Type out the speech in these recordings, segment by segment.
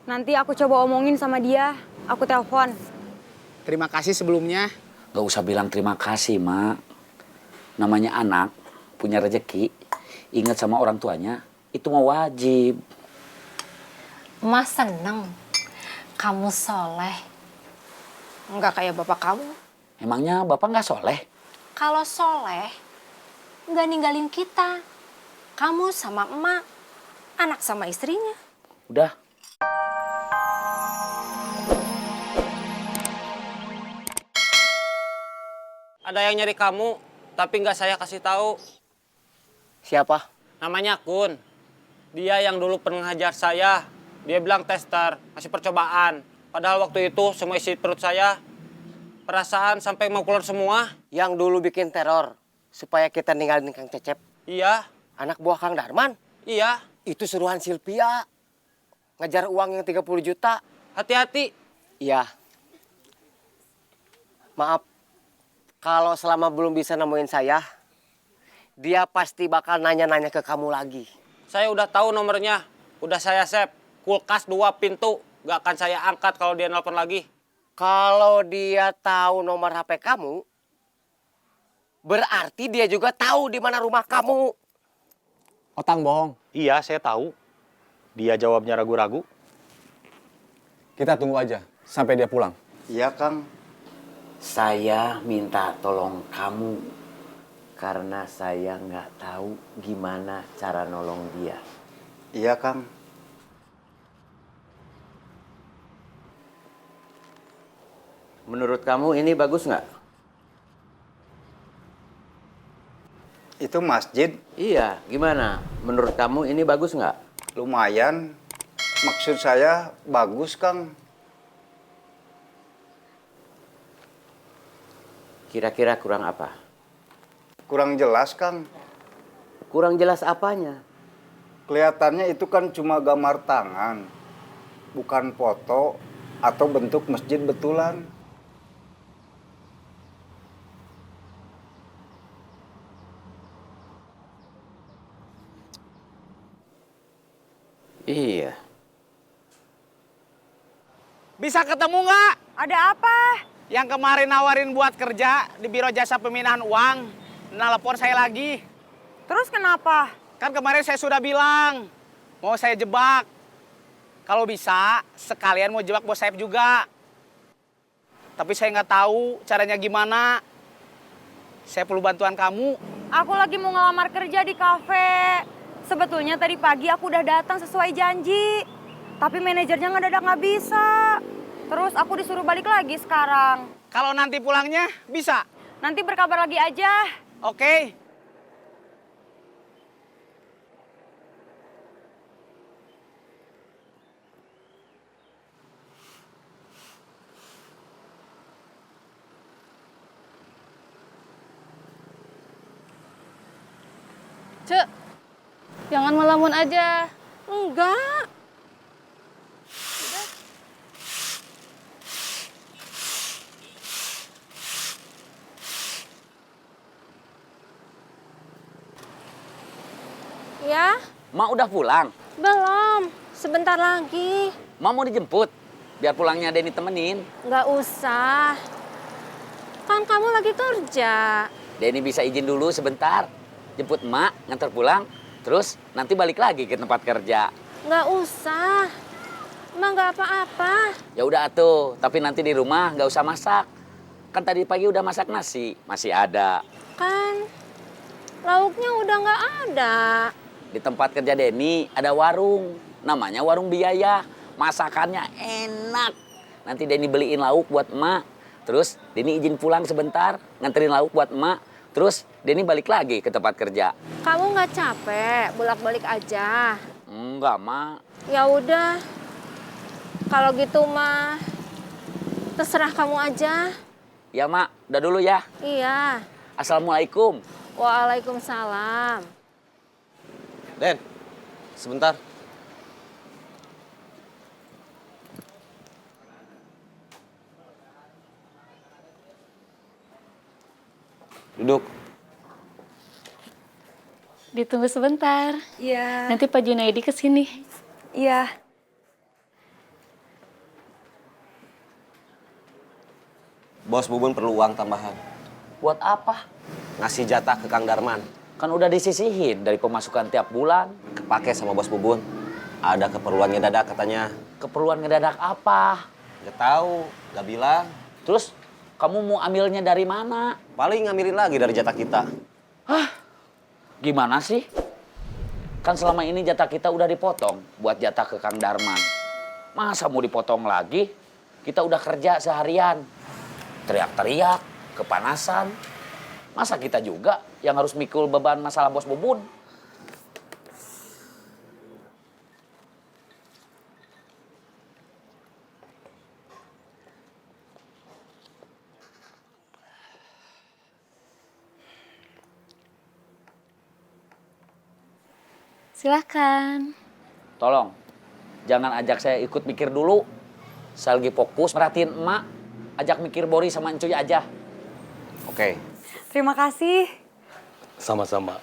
Nanti aku coba omongin sama dia. Aku telepon. Terima kasih sebelumnya. Gak usah bilang terima kasih, Mak. Namanya anak, punya rezeki, ingat sama orang tuanya, itu mah wajib. Mas seneng kamu soleh. Nggak kayak bapak kamu. Emangnya Bapak nggak soleh? Kalau soleh, nggak ninggalin kita. Kamu sama emak, anak sama istrinya. Udah. Ada yang nyari kamu, tapi nggak saya kasih tahu. Siapa? Namanya Kun. Dia yang dulu pernah ngajar saya. Dia bilang tester, masih percobaan. Padahal waktu itu semua isi perut saya. Perasaan sampai mau keluar semua. Yang dulu bikin teror supaya kita ninggalin Kang Cecep. Iya, Anak buah Kang Darman. iya. Itu suruhan Silvia. Ngejar uang yang 30 juta. Hati-hati. Iya. Maaf. Kalau selama belum bisa nemuin saya, dia pasti bakal nanya-nanya ke kamu lagi. Saya udah tahu nomornya. Udah saya save. Kulkas 2 pintu. Gak akan saya angkat kalau dia nelpon lagi. Kalau dia tahu nomor HP kamu, berarti dia juga tahu di mana rumah kamu. Otang bohong. Iya, saya tahu. Dia jawabnya ragu-ragu. Kita tunggu aja sampai dia pulang. Iya, Kang. Saya minta tolong kamu karena saya nggak tahu gimana cara nolong dia. Iya, Kang. Menurut kamu ini bagus nggak? Itu masjid Iya, gimana? Menurut kamu ini bagus nggak? lumayan. Maksud saya bagus, Kang. Kira-kira kurang apa? Kurang jelas, Kang. Kurang jelas apanya? Kelihatannya itu kan cuma gambar tangan. Bukan foto atau bentuk masjid betulan. Iya. Bisa ketemu nggak? Ada apa? Yang kemarin nawarin buat kerja di Biro Jasa Pemindahan Uang. Nelpon saya lagi. Terus kenapa? Kan kemarin saya sudah bilang, mau saya jebak. Kalau bisa, sekalian mau jebak bos Saib juga. Tapi saya nggak tahu caranya gimana. Saya perlu bantuan kamu. Aku lagi mau ngelamar kerja di kafe. Sebetulnya tadi pagi aku udah datang sesuai janji. Tapi manajernya nggak bisa. Terus aku disuruh balik lagi sekarang. Kalau nanti pulangnya, bisa? Nanti berkabar lagi aja. Oke. Cek, jangan melamun aja. Enggak. Ya, Mak udah pulang. belum. Sebentar lagi. Mak mau dijemput. Biar pulangnya Denny temenin. Nggak usah. Kan kamu lagi kerja. Denny bisa izin dulu sebentar. Jemput emak, ngantar pulang. Terus nanti balik lagi ke tempat kerja. Nggak usah. Emang nggak apa-apa. Ya udah atuh, tapi nanti di rumah nggak usah masak. Kan tadi pagi udah masak nasi, masih ada. Kan lauknya udah nggak ada. Di tempat kerja Denny ada warung, namanya Warung Biaya. Masakannya enak. Nanti Denny beliin lauk buat emak. Terus Denny izin pulang sebentar, nganterin lauk buat emak. Terus Denny balik lagi ke tempat kerja. Kamu nggak capek bolak-balik aja? Enggak, Mak. Ya udah. Kalau gitu mah terserah kamu aja. Ya, Mak. Udah dulu ya. Iya. Assalamualaikum. Waalaikumsalam. Den, sebentar. Duduk. Ditunggu sebentar. Iya. Nanti Pak Junaidi kesini. Iya. Bos Bubun perlu uang tambahan. Buat apa? Ngasih jatah ke Kang Darman. Kan udah disisihin dari pemasukan tiap bulan. Kepake sama Bos Bubun. Ada keperluan ngedadak katanya. Keperluan ngedadak apa? Gak tahu, gak bilang. Terus kamu mau ambilnya dari mana? Paling ngambilin lagi dari jatah kita. Gimana sih? Kan selama ini jatah kita udah dipotong buat jatah ke Kang Darman. Masa mau dipotong lagi? Kita udah kerja seharian. Teriak-teriak, kepanasan. Masa kita juga yang harus mikul beban masalah Bos Bubun? Silahkan. Tolong, jangan ajak saya ikut mikir dulu. Saya lagi fokus merhatiin emak. Ajak mikir Bori sama Encuy aja. Oke. Terima kasih. Sama-sama.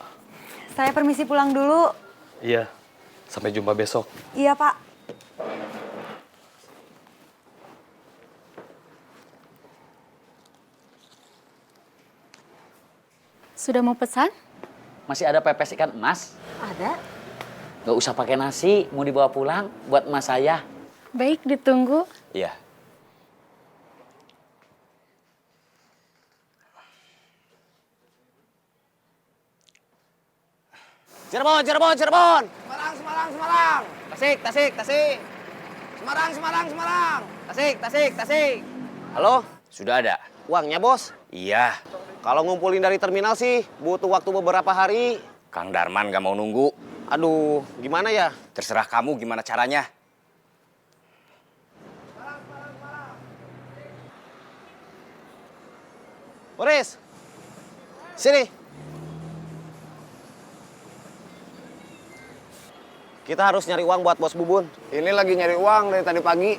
Saya permisi pulang dulu. Iya, sampai jumpa besok. Iya, Pak. Sudah mau pesan? Masih ada pepes ikan emas? Ada. Gak usah pakai nasi, mau dibawa pulang buat emas saya. Baik, ditunggu. Iya. Cirebon, Cirebon, Cirebon. Semarang, Semarang, Semarang. Tasik, Tasik, Tasik. Semarang, Semarang, Semarang. Tasik, Tasik, Tasik. Halo, Sudah ada? uangnya bos? Iya. Kalau ngumpulin dari terminal sih butuh waktu beberapa hari. Kang Darman gak mau nunggu. Aduh, gimana ya? Terserah kamu gimana caranya. Boris, sini. Kita harus nyari uang buat Bos Bubun. Ini lagi nyari uang dari tadi pagi.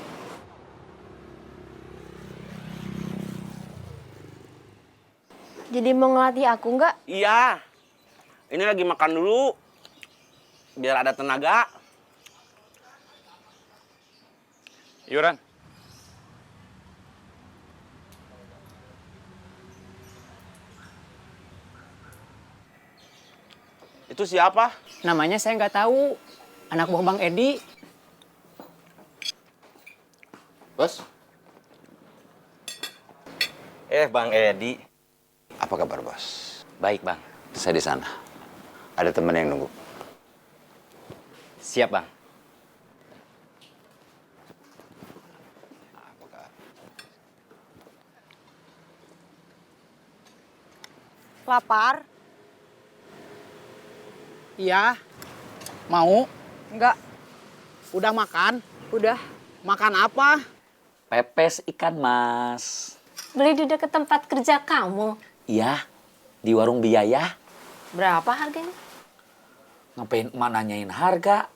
Jadi mau ngelatih aku nggak? Iya. Ini lagi makan dulu. Biar ada tenaga. Yuran. Itu siapa? Namanya saya nggak tahu. Anak buah Bang Edi. Bos. Bang Edi. Apa kabar, Bos? Baik, Bang. Saya di sana. Ada teman yang nunggu. Siap, Bang. Lapar? Iya. Mau? Enggak. Udah makan? Udah. Makan apa? Pepes ikan mas. Beli di dekat tempat kerja kamu. Iya, di warung biaya. Berapa harganya? Ngapain emak nanyain harga?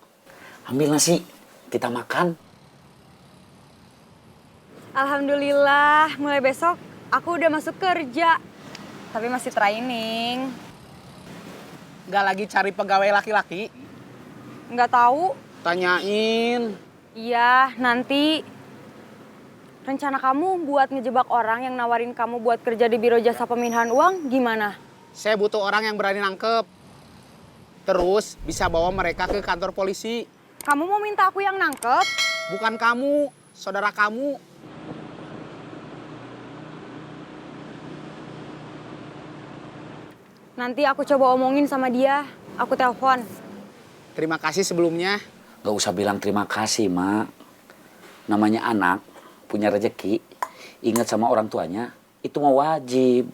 Ambil nasi, kita makan. Alhamdulillah, mulai besok aku udah masuk kerja. Tapi masih training. Gak lagi cari pegawai laki-laki? Nggak tahu. Tanyain. Iya, nanti. Rencana kamu buat ngejebak orang yang nawarin kamu buat kerja di biro jasa pemindahan uang gimana? Saya butuh orang yang berani nangkep. Terus bisa bawa mereka ke kantor polisi. Kamu mau minta aku yang nangkep? Bukan kamu, saudara kamu. Nanti aku coba omongin sama dia. Aku telepon. Terima kasih sebelumnya. Gak usah bilang terima kasih, Mak. Namanya anak, punya rezeki, ingat sama orang tuanya, itu mah wajib.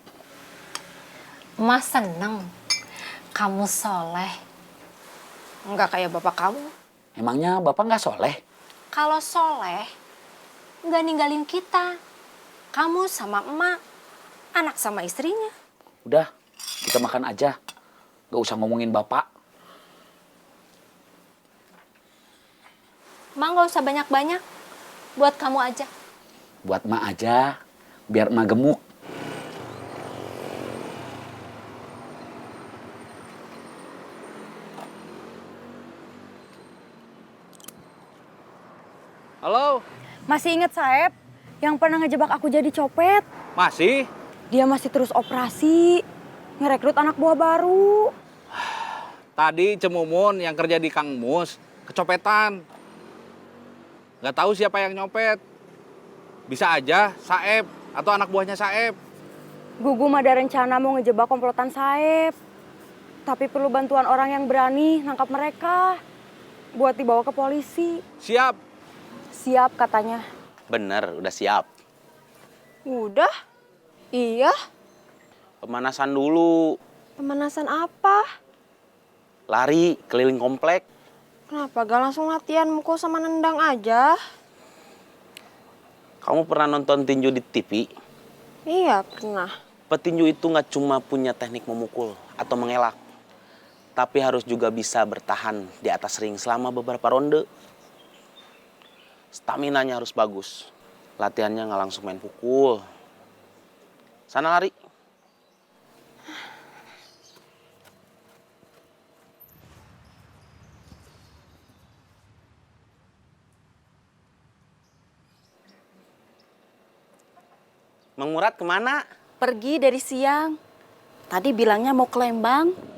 Mas seneng. Kamu soleh. Nggak kayak bapak kamu. Emangnya Bapak nggak soleh? Kalau soleh, nggak ninggalin kita. Kamu sama emak, anak sama istrinya. Udah, kita makan aja. Gak usah ngomongin Bapak. Emak nggak usah banyak-banyak. Buat kamu aja. Buat emak aja, biar emak gemuk. Halo? Masih inget Saeb yang pernah ngejebak aku jadi copet? Masih? Dia masih terus operasi, ngerekrut anak buah baru. Tadi Cemumun yang kerja di Kang Mus kecopetan. Nggak tahu siapa yang nyopet. Bisa aja Saeb atau anak buahnya Saeb. Gugum ada rencana mau ngejebak komplotan Saeb. Tapi perlu bantuan orang yang berani nangkap mereka. Buat dibawa ke polisi. Siap. Siap katanya. Bener, udah siap. Udah? Iya? Pemanasan dulu. Pemanasan apa? Lari keliling komplek. Kenapa gak langsung latihan mukul sama nendang aja? Kamu pernah nonton tinju di TV? Iya, pernah. Petinju itu nggak cuma punya teknik memukul atau mengelak, tapi harus juga bisa bertahan di atas ring selama beberapa ronde. Staminanya harus bagus. Latihannya nggak langsung main pukul. Sana lari. Mang Murad kemana? Pergi dari siang. Tadi bilangnya mau ke Lembang.